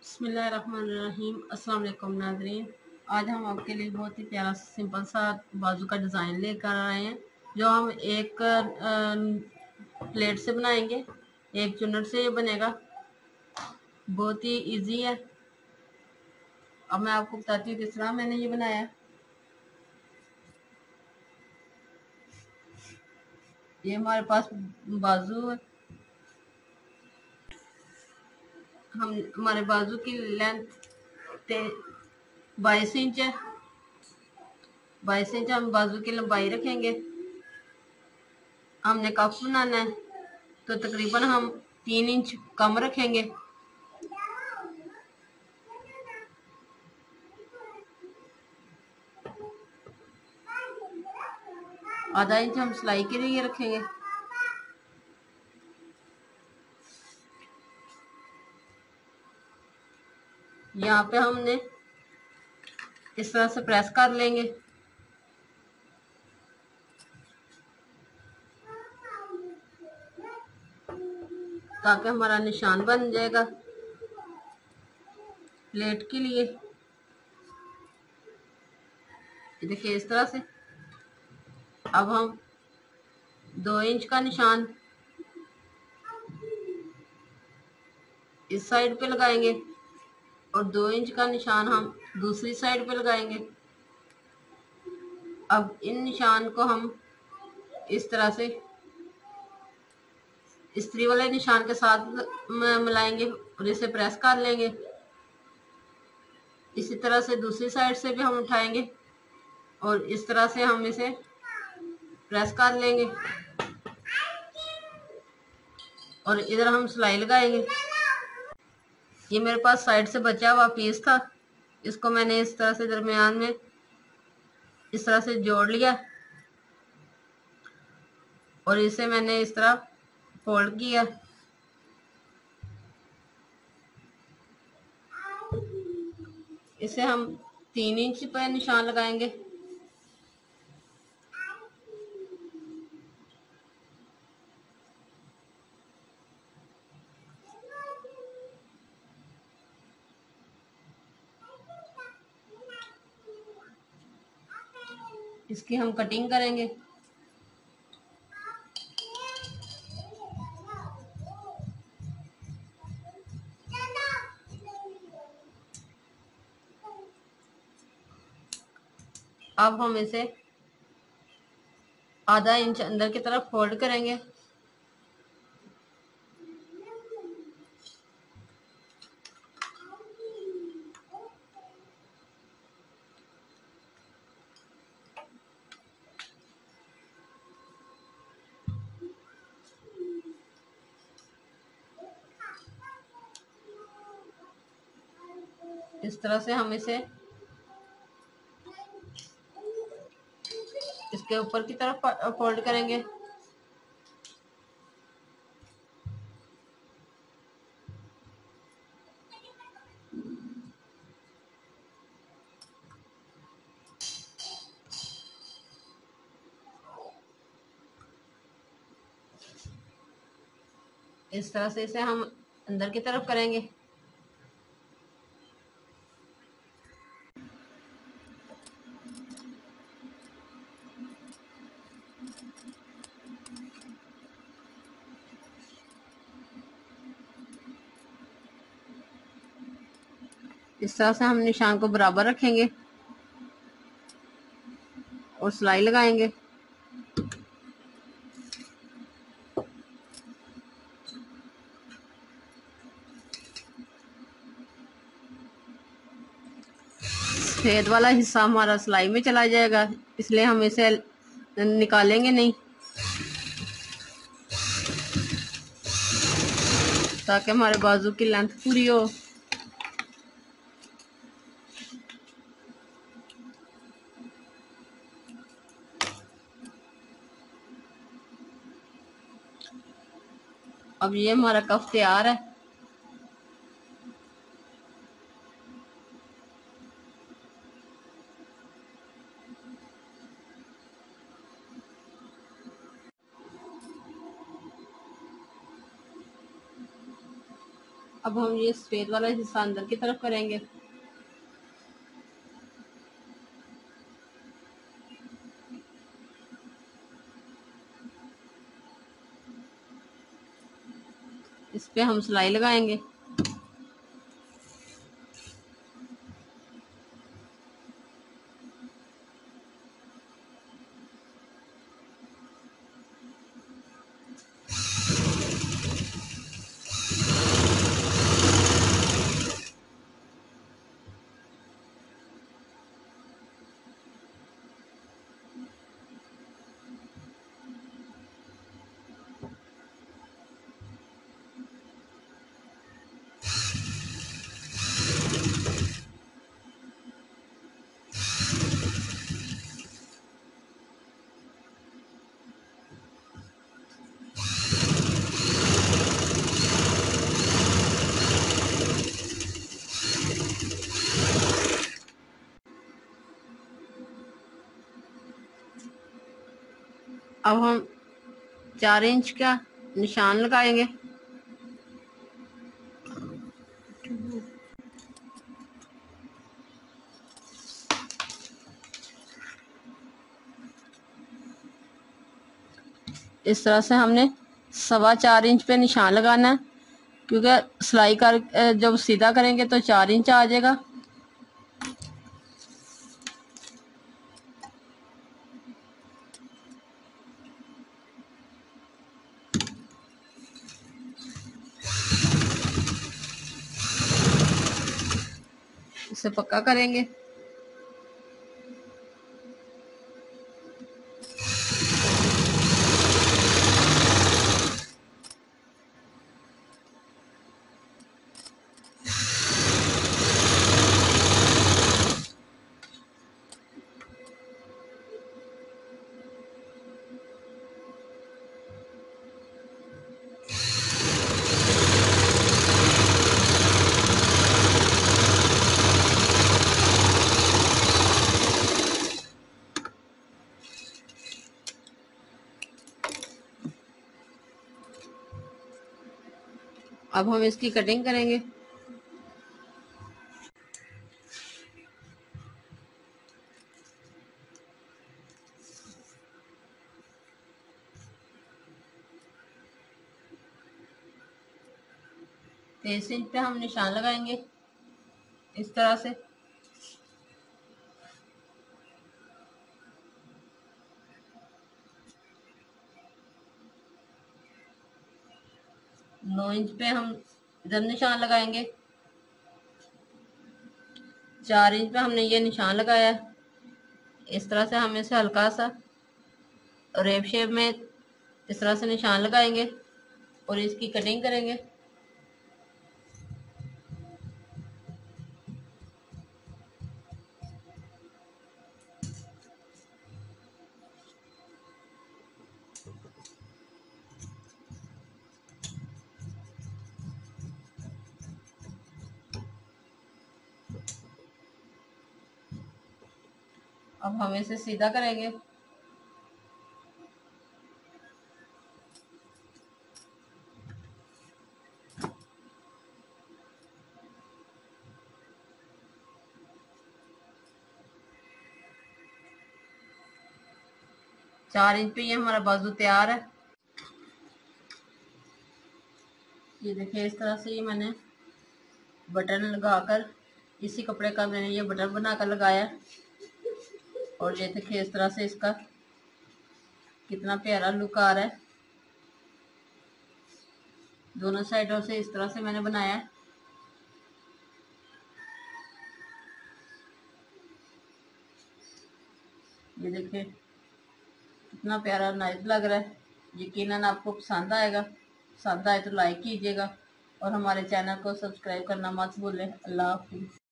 बिस्मिल्लाहिर्रहमानिर्रहीम। अस्सलाम वालेकुम नाज़रीन। आज हम आपके लिए बहुत ही प्यारा सिंपल सा बाजू का डिज़ाइन लेकर आए हैं, जो हम एक प्लेट से बनाएंगे, एक चुन्नट से ये बनेगा। बहुत ही इजी है। अब मैं आपको बताती हूँ किस तरह मैंने ये बनाया है। ये हमारे पास बाजू है। हमारे बाजू की लेंथ 22 इंच है। 22 इंच हम बाजू की लंबाई रखेंगे। हमने कफ बनाना है तो तकरीबन हम 3 इंच कम रखेंगे। आधा इंच हम सिलाई के लिए रखेंगे। यहाँ पे हमने इस तरह से प्रेस कर लेंगे ताकि हमारा निशान बन जाएगा प्लेट के लिए। देखिए इस तरह से। अब हम 2 इंच का निशान इस साइड पे लगाएंगे और 2 इंच का निशान हम दूसरी साइड पे लगाएंगे। अब इन निशान को हम इस तरह से इस्त्री वाले निशान के साथ मिलाएंगे और इसे प्रेस कर लेंगे। इसी तरह से दूसरी साइड से भी हम उठाएंगे और इस तरह से हम इसे प्रेस कर लेंगे और इधर हम सिलाई लगाएंगे। ये मेरे पास साइड से बचा हुआ पीस था, इसको मैंने इस तरह से दरमियान में इस तरह से जोड़ लिया और इसे मैंने इस तरह फोल्ड किया। इसे हम 3 इंच पर निशान लगाएंगे। इसकी हम कटिंग करेंगे। अब हम इसे आधा इंच अंदर की तरफ फोल्ड करेंगे। इस तरह से हम इसे इसके ऊपर की तरफ फोल्ड करेंगे। इस तरह से इसे हम अंदर की तरफ करेंगे। इस तरह से हम निशान को बराबर रखेंगे और सिलाई लगाएंगे। सफेद वाला हिस्सा हमारा सिलाई में चला जाएगा, इसलिए हम इसे निकालेंगे नहीं, ताकि हमारे बाजू की लेंथ पूरी हो। अब ये हमारा कफ तैयार है। अब हम ये सफ़ेद वाला हिस्सा अंदर की तरफ करेंगे। इस पे हम सिलाई लगाएंगे। अब हम 4 इंच का निशान लगाएंगे। इस तरह से हमने 4.25 इंच पे निशान लगाना है, क्योंकि सिलाई कर जब सीधा करेंगे तो 4 इंच आ जाएगा। इसे पक्का करेंगे। अब हम इसकी कटिंग करेंगे। तो 23 इंच पे हम निशान लगाएंगे इस तरह से। नौ इंच पे हम इधर निशान लगाएंगे। 4 इंच पे हमने ये निशान लगाया है। इस तरह से हम इसे हल्का सा रेप शेप में इस तरह से निशान लगाएंगे और इसकी कटिंग करेंगे। अब हम इसे सीधा करेंगे। चार इंच पे ये हमारा बाजू तैयार है। ये देखिए इस तरह से ये मैंने बटन लगाकर इसी कपड़े का मैंने ये बटन बनाकर लगाया। और ये देखिए इस तरह से इसका कितना प्यारा लुक आ रहा है। दोनों साइडों से इस तरह से मैंने बनाया है। ये देखिए कितना प्यारा नाइस लग रहा है। यकीनन आपको पसंद आएगा। पसंद आए तो लाइक कीजिएगा और हमारे चैनल को सब्सक्राइब करना मत भूलें। अल्लाह हाफिज़।